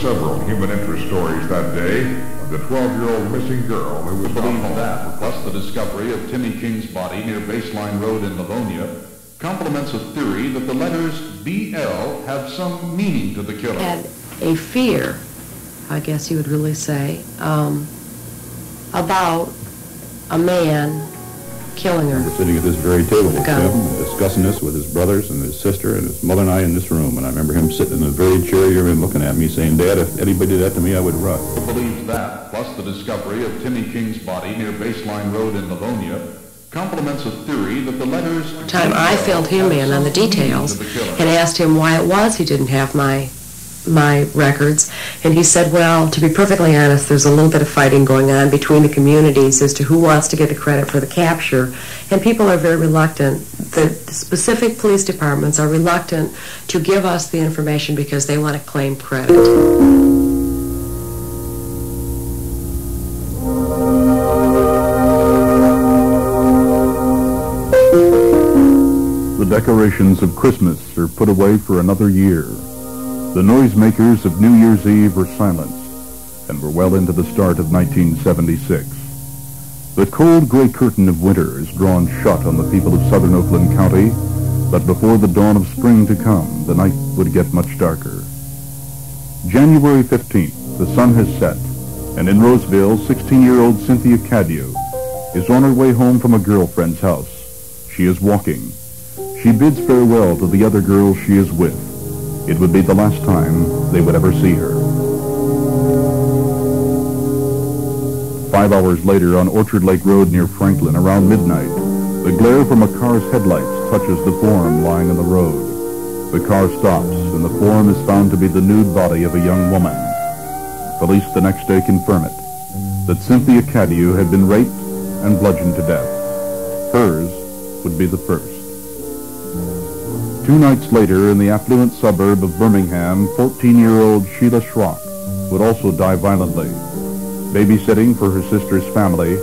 Several human interest stories that day of the 12-year-old missing girl who was believed that, plus the discovery of Timmy King's body near Baseline Road in Livonia, complements a theory that the letters BL have some meaning to the killer. Had a fear, I guess you would really say, about a man killing her. We're sitting at this very table with him, discussing this with his brothers and his sister and his mother and I in this room. And I remember him sitting in the very chair here and looking at me saying, "Dad, if anybody did that to me, I would run." Believes that, plus the discovery of Timmy King's body near Baseline Road in Livonia, complements a theory that the letters... Time I filled him in on the details and asked him why it was he didn't have my records, and he said, well, to be perfectly honest, there's a little bit of fighting going on between the communities as to who wants to get the credit for the capture, and people are very reluctant. The specific police departments are reluctant to give us the information because they want to claim credit. The decorations of Christmas are put away for another year. The noisemakers of New Year's Eve are silenced, and we're well into the start of 1976. The cold gray curtain of winter is drawn shut on the people of southern Oakland County, but before the dawn of spring to come, the night would get much darker. January 15th, the sun has set, and in Roseville, 16-year-old Cynthia Cadieux is on her way home from a girlfriend's house. She is walking. She bids farewell to the other girls she is with. It would be the last time they would ever see her. 5 hours later, on Orchard Lake Road near Franklin, around midnight, the glare from a car's headlights touches the form lying on the road. The car stops, and the form is found to be the nude body of a young woman. Police the next day confirm it, that Cynthia Cadieux had been raped and bludgeoned to death. Hers would be the first. 2 nights later, in the affluent suburb of Birmingham, 14-year-old Sheila Shrock would also die violently, babysitting for her sister's family,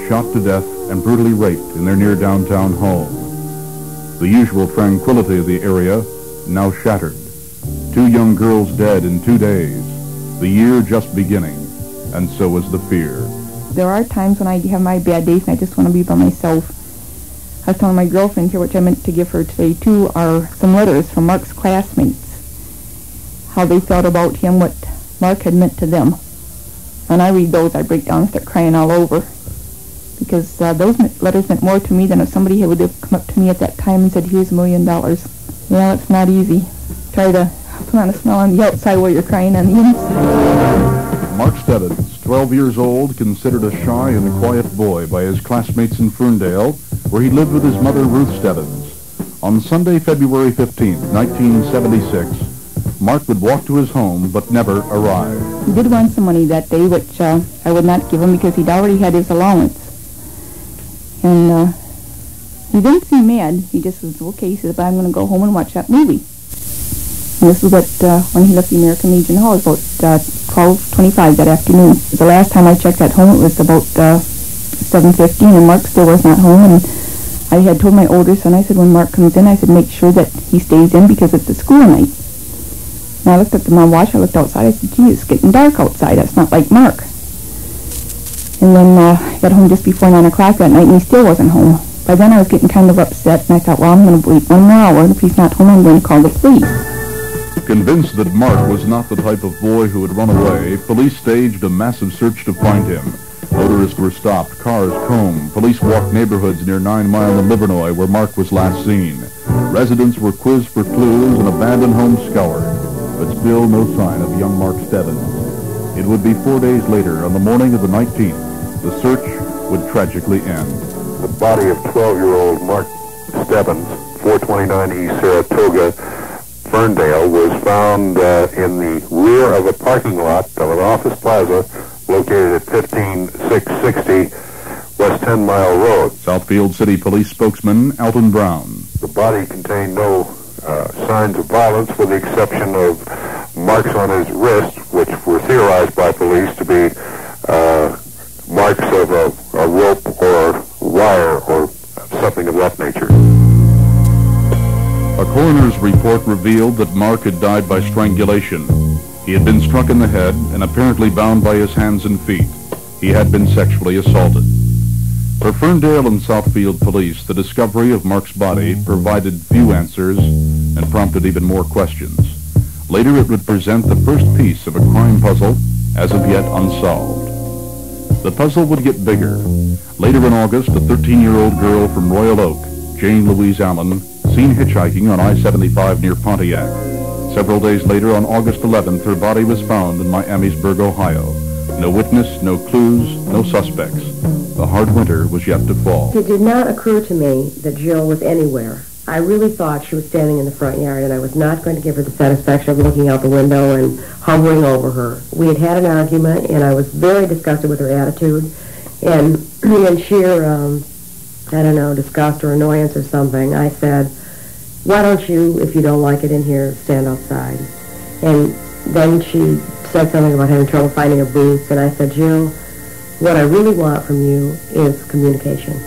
shot to death and brutally raped in their near-downtown home. The usual tranquility of the area now shattered. 2 young girls dead in 2 days, the year just beginning, and so was the fear. There are times when I have my bad days and I just want to be by myself. I was telling my girlfriend here, which I meant to give her today too, are some letters from Mark's classmates. How they felt about him, what Mark had meant to them. When I read those, I break down and start crying all over. Because those letters meant more to me than if somebody would have come up to me at that time and said, "Here's $1 million." You know, it's not easy. Try to put on a smile on the outside while you're crying on the inside. Mark Stebbins, 12 years old, considered a shy and quiet boy by his classmates in Ferndale, where he lived with his mother, Ruth Stebbins. On Sunday, February 15, 1976, Mark would walk to his home but never arrive. He did want some money that day, which I would not give him because he'd already had his allowance. And he didn't seem mad. He just was, okay, he said, "But I'm going to go home and watch that movie." And this was at, when he left the American Legion Hall, it was about 12:25 that afternoon. The last time I checked at home, it was about 7:15, and Mark still was not home. And I had told my older son, I said, when Mark comes in, I said, make sure that he stays in because it's a school night. And I looked at my watch, I looked outside, I said, gee, it's getting dark outside. That's not like Mark. And then I got home just before 9 o'clock that night, and he still wasn't home. By then I was getting kind of upset, and I thought, well, I'm going to wait 1 more hour, and if he's not home, I'm going to call the police. Convinced that Mark was not the type of boy who would run away, police staged a massive search to find him. Motorists were stopped, cars combed, police walked neighborhoods near 9 Mile and Livernois where Mark was last seen. Residents were quizzed for clues and abandoned homes scoured, but still no sign of young Mark Stebbins. It would be 4 days later, on the morning of the 19th, the search would tragically end. The body of 12-year-old Mark Stebbins, 429 East Saratoga, Ferndale, was found in the rear of a parking lot of an office plaza located at 15660 West 10 Mile Road. Southfield City Police spokesman Alton Brown. The body contained no signs of violence with the exception of marks on his wrist, which were theorized by police to be marks of a rope or wire or something of that nature. A coroner's report revealed that Mark had died by strangulation. He had been struck in the head and apparently bound by his hands and feet. He had been sexually assaulted. For Ferndale and Southfield police, the discovery of Mark's body provided few answers and prompted even more questions. Later it would present the first piece of a crime puzzle, as of yet unsolved. The puzzle would get bigger. Later in August, a 13-year-old girl from Royal Oak, Jane Louise Allen, seen hitchhiking on I-75 near Pontiac. Several days later, on August 11th, her body was found in Miamisburg, Ohio. No witness, no clues, no suspects. The hard winter was yet to fall. It did not occur to me that Jill was anywhere. I really thought she was standing in the front yard, and I was not going to give her the satisfaction of looking out the window and hovering over her. We had had an argument, and I was very disgusted with her attitude. And in sheer, I don't know, disgust or annoyance or something, I said, why don't you, if you don't like it in here, stand outside? And then she said something about having trouble finding her boots, and I said, Jill, what I really want from you is communication.